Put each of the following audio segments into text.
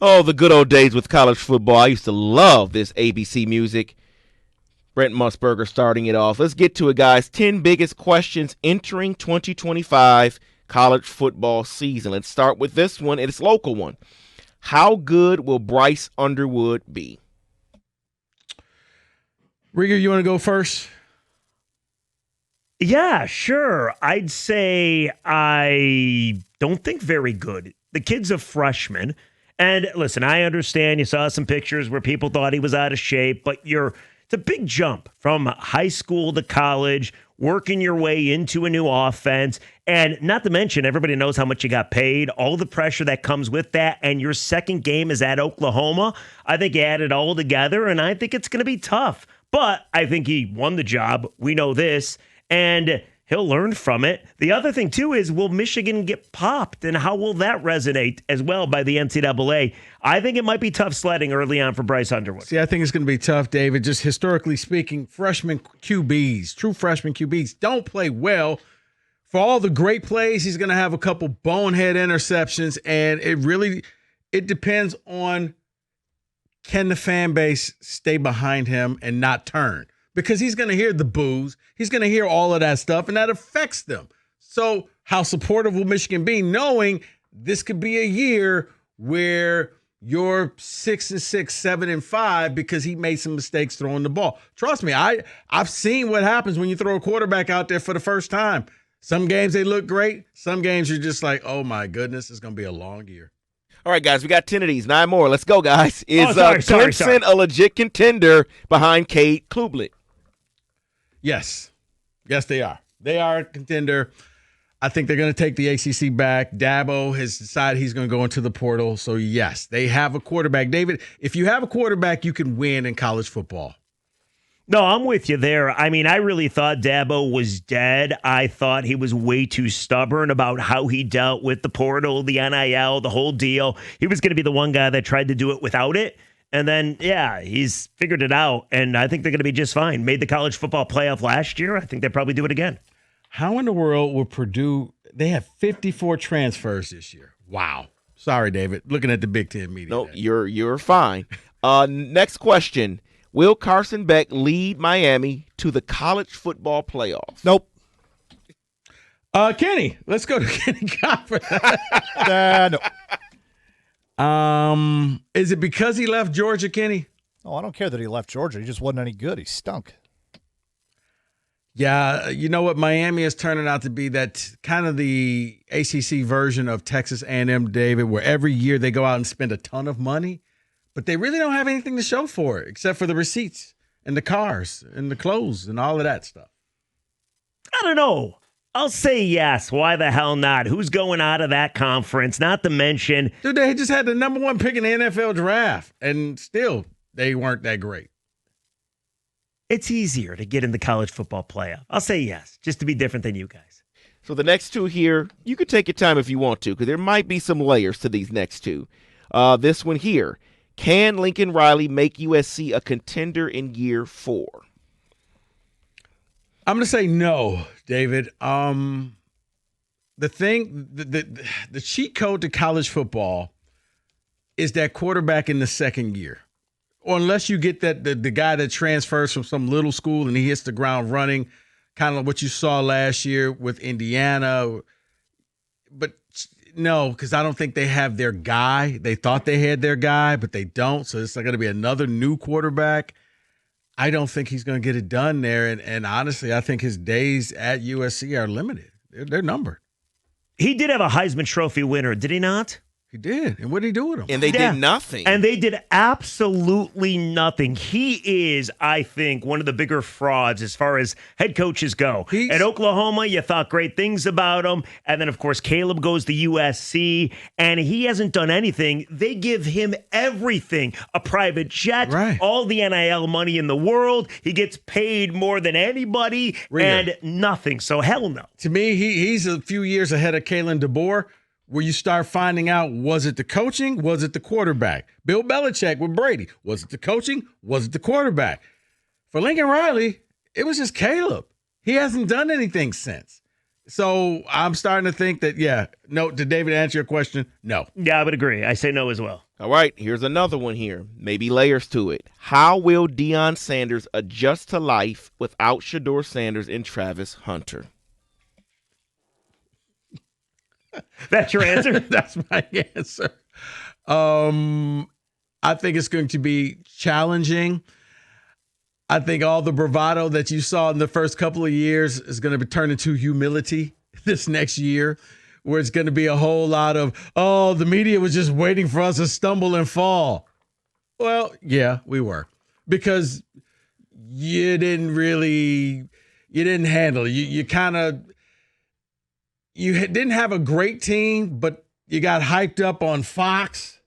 Oh, the good old days with college football. I used to love this ABC music. Brent Musburger starting it off. Let's get to it, guys. 10 biggest questions entering 2025 college football season. Let's start with this one. It's a local one. How good will Bryce Underwood be? Rico, you want to go first? Yeah, sure. I'd say I don't think very good. The kid's a freshman. And listen, I understand you saw some pictures where people thought he was out of shape, but it's a big jump from high school to college, working your way into a new offense. And not to mention, everybody knows how much you got paid, all the pressure that comes with that. And your second game is at Oklahoma. I think you add it all together, and I think it's going to be tough. But I think he won the job. We know this. And he'll learn from it. The other thing, too, is will Michigan get popped? And how will that resonate as well by the NCAA? I think it might be tough sledding early on for Bryce Underwood. See, I think it's going to be tough, David. Just historically speaking, freshman QBs, true freshman QBs, don't play well. For all the great plays, he's going to have a couple bonehead interceptions. And it depends on, can the fan base stay behind him and not turn? Because he's going to hear the boos. He's going to hear all of that stuff, and that affects them. So how supportive will Michigan be, knowing this could be a year where you're 6-6, 7-5 because he made some mistakes throwing the ball? Trust me, I've seen what happens when you throw a quarterback out there for the first time. Some games they look great. Some games you're just like, oh, my goodness, it's going to be a long year. All right, guys, we got 10 of these. 9 more. Let's go, guys. Is Clemson sorry. A legit contender behind Cade Klubnik? Yes. Yes, they are. They are a contender. I think they're going to take the ACC back. Dabo has decided he's going to go into the portal. So, yes, they have a quarterback. David, if you have a quarterback, you can win in college football. No, I'm with you there. I mean, I really thought Dabo was dead. I thought he was way too stubborn about how he dealt with the portal, the NIL, the whole deal. He was going to be the one guy that tried to do it without it. And then, yeah, he's figured it out, and I think they're going to be just fine. Made the college football playoff last year. I think they'll probably do it again. How in the world will Purdue – they have 54 transfers this year. Wow. Sorry, David. Looking at the Big Ten media. No, you're fine. Next question. Will Carson Beck lead Miami to the college football playoffs? Nope. Kenny. Let's go to Kenny Cochran. No. Is it because he left Georgia, Kenny? Oh, I don't care that he left Georgia. He just wasn't any good. He stunk. Yeah, you know what? Miami is turning out to be that kind of the ACC version of Texas A&M, David, where every year they go out and spend a ton of money, but they really don't have anything to show for it except for the receipts and the cars and the clothes and all of that stuff. I don't know. I'll say yes. Why the hell not? Who's going out of that conference? Not to mention. Dude, they just had the number one pick in the NFL draft, and still they weren't that great. It's easier to get in the college football playoff. I'll say yes, just to be different than you guys. So the next two here, you could take your time if you want to, because there might be some layers to these next two. This one here. Can Lincoln Riley make USC a contender in year 4? I'm going to say no, David. The cheat code to college football is that quarterback in the second year. Or unless you get that the guy that transfers from some little school and he hits the ground running, kind of what you saw last year with Indiana. But no, because I don't think they have their guy. They thought they had their guy, but they don't. So it's going to be another new quarterback. I don't think he's going to get it done there. And honestly, I think his days at USC are limited. They're numbered. He did have a Heisman Trophy winner, did he not? He did. And what did he do with him? And they did nothing. And they did absolutely nothing. He is, I think, one of the bigger frauds as far as head coaches go. At Oklahoma, you thought great things about him. And then, of course, Caleb goes to USC, and he hasn't done anything. They give him everything. A private jet, right. All the NIL money in the world. He gets paid more than anybody, and nothing. So hell no. To me, he's a few years ahead of Kalen DeBoer, where you start finding out, was it the coaching? Was it the quarterback? Bill Belichick with Brady. Was it the coaching? Was it the quarterback? For Lincoln Riley, it was just Caleb. He hasn't done anything since. So I'm starting to think that, no, did David answer your question? No. Yeah, I would agree. I say no as well. All right, here's another one here. Maybe layers to it. How will Deion Sanders adjust to life without Shedeur Sanders and Travis Hunter? That's your answer? That's my answer. I think it's going to be challenging. I think all the bravado that you saw in the first couple of years is going to be turned into humility this next year, where it's going to be a whole lot of, oh, the media was just waiting for us to stumble and fall. Well, yeah, we were, because you didn't handle it. You didn't have a great team, but you got hyped up on Fox.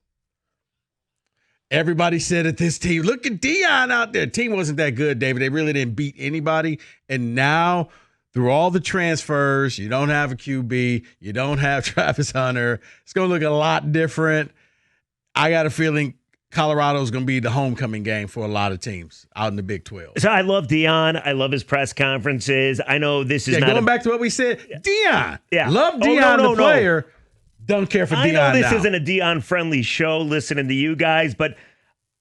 Everybody said that this team, look at Deion out there. Team wasn't that good, David. They really didn't beat anybody. And now, through all the transfers, you don't have a QB. You don't have Travis Hunter. It's going to look a lot different. I got a feeling Colorado's going to be the homecoming game for a lot of teams out in the Big 12. So I love Deion. I love his press conferences. I know this is not going back to what we said. Deion. Yeah. Love Deion, the player. Don't care for Deion now. I know this isn't a Deion-friendly show listening to you guys, but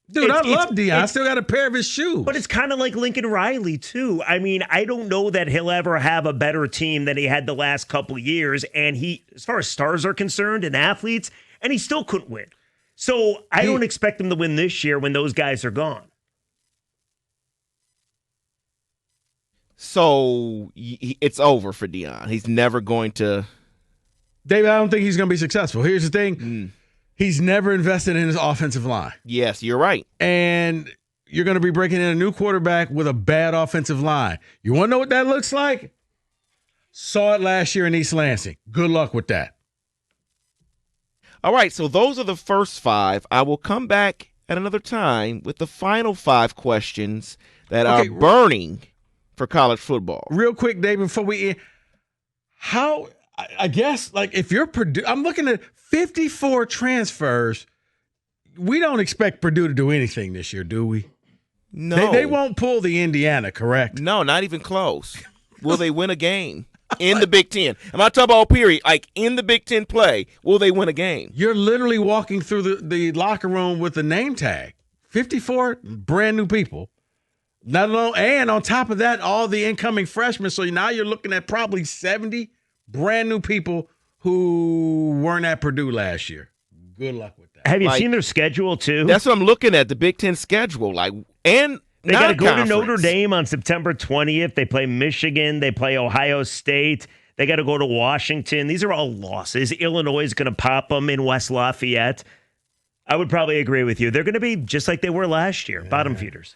dude, I love Deion. I still got a pair of his shoes. But it's kind of like Lincoln Riley, too. I mean, I don't know that he'll ever have a better team than he had the last couple of years. And he, as far as stars are concerned and athletes, and he still couldn't win. So I don't expect him to win this year when those guys are gone. So it's over for Deion. He's never going to. David, I don't think he's going to be successful. Here's the thing. He's never invested in his offensive line. Yes, you're right. And you're going to be breaking in a new quarterback with a bad offensive line. You want to know what that looks like? Saw it last year in East Lansing. Good luck with that. All right, so those are the first 5. I will come back at another time with the final 5 questions that are burning for college football. Real quick, David, before we end, I guess, like, if you're Purdue, I'm looking at 54 transfers. We don't expect Purdue to do anything this year, do we? No. They won't pull the Indiana, correct? No, not even close. Will they win a game in the Big Ten? I'm not talking about period. Like, in the Big Ten play, will they win a game? You're literally walking through the locker room with a name tag. 54 brand new people. Not alone, and on top of that, all the incoming freshmen. So now you're looking at probably 70 brand new people who weren't at Purdue last year. Good luck with that. Have you seen their schedule, too? That's what I'm looking at, the Big Ten schedule. And they got to go to Notre Dame on September 20th. They play Michigan. They play Ohio State. They got to go to Washington. These are all losses. Illinois is going to pop them in West Lafayette. I would probably agree with you. They're going to be just like they were last year, bottom feeders.